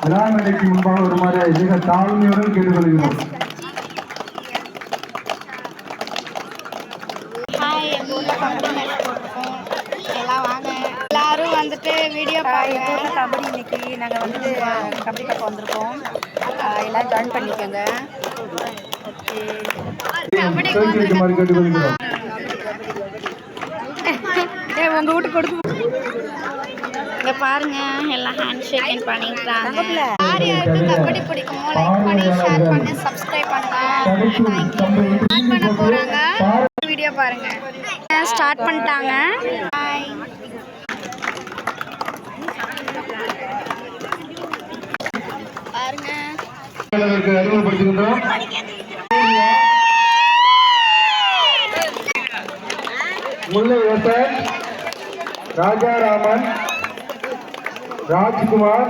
விழாமேடைக்கு முன்பாக வருமாறு மிக தாழ்மையுடன் கேட்டுக்கொள்கிறோம். எல்லாரும் வந்துட்டு வீடியோ பாருங்க. கபடி இன்னைக்கு நாங்கள் வந்துட்டு கபடி கப் வந்திருக்கோம். எல்லாம் ஜாயின் பண்ணிக்கோங்க. உங்க வீட்டுக்கு கொடுத்து இங்க பாருங்க, எல்லாம் ஹேண்ட் ஷேக்கிங் பண்ணிட்டாங்க. யார் யாருக்கு கபடி பிடிக்குமோ லைக் பண்ணி ஷேர் பண்ணி சப்ஸ்கிரைப் பண்ணுங்க. ஸ்டார்ட் பண்ண போறாங்க. வீடியோ பாருங்க. ஸ்டார்ட் பண்ணிட்டாங்க. பாய். பாருங்க. அறிமுகப்படுத்துகின்றோம். முல்லை வசன், ராஜாராமன், ராஜ்குமார்,